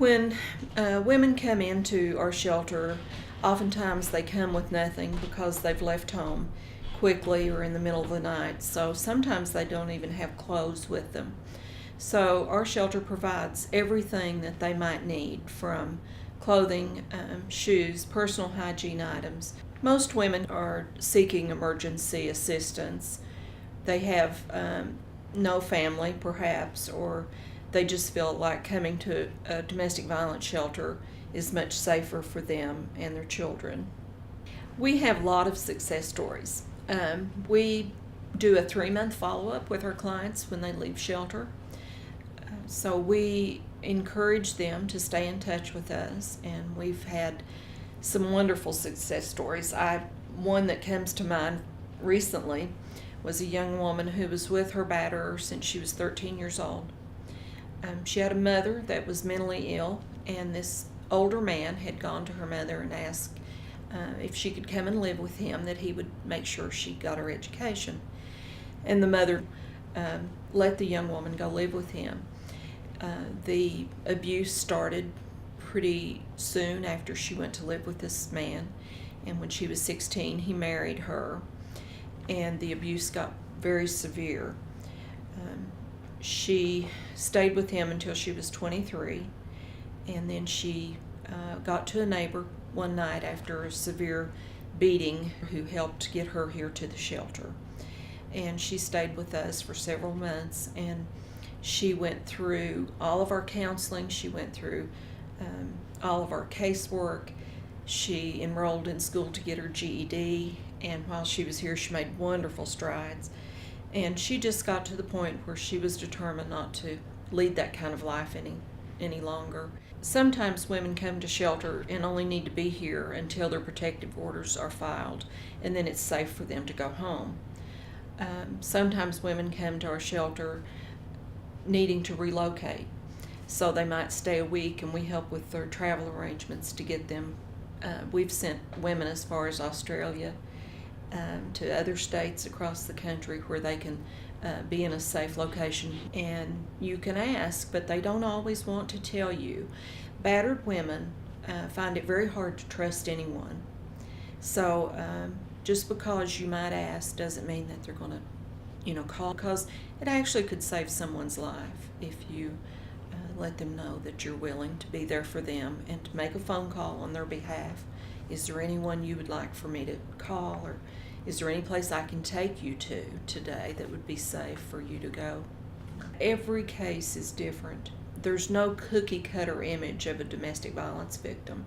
When women come into our shelter, oftentimes they come with nothing because they've left home quickly or in the middle of the night. So sometimes they don't even have clothes with them. So our shelter provides everything that they might need, from clothing, shoes, personal hygiene items. Most women are seeking emergency assistance. They have no family, perhaps, or they just feel like coming to a domestic violence shelter is much safer for them and their children. We have a lot of success stories. We do a 3-month follow-up with our clients when they leave shelter. So we encourage them to stay in touch with us, and we've had some wonderful success stories. One that comes to mind recently was a young woman who was with her batterer since she was 13 years old. She had a mother that was mentally ill, and this older man had gone to her mother and asked if she could come and live with him, that he would make sure she got her education. And the mother let the young woman go live with him. The abuse started pretty soon after she went to live with this man, and when she was 16, he married her, and the abuse got very severe. She stayed with him until she was 23, and then she got to a neighbor one night after a severe beating who helped get her here to the shelter. And she stayed with us for several months, and she went through all of our counseling. She went through all of our casework. She enrolled in school to get her GED, and while she was here, she made wonderful strides. And she just got to the point where she was determined not to lead that kind of life any longer. Sometimes women come to shelter and only need to be here until their protective orders are filed, and then it's safe for them to go home. Sometimes women come to our shelter needing to relocate, so they might stay a week, and we help with their travel arrangements to get them. We've sent women as far as Australia, to other states across the country where they can be in a safe location. And you can ask, but they don't always want to tell you. Battered women find it very hard to trust anyone. So just because you might ask doesn't mean that they're going to call, because it actually could save someone's life if you let them know that you're willing to be there for them and to make a phone call on their behalf. Is there anyone you would like for me to call, or is there any place I can take you to today that would be safe for you to go? Every case is different. There's no cookie cutter image of a domestic violence victim.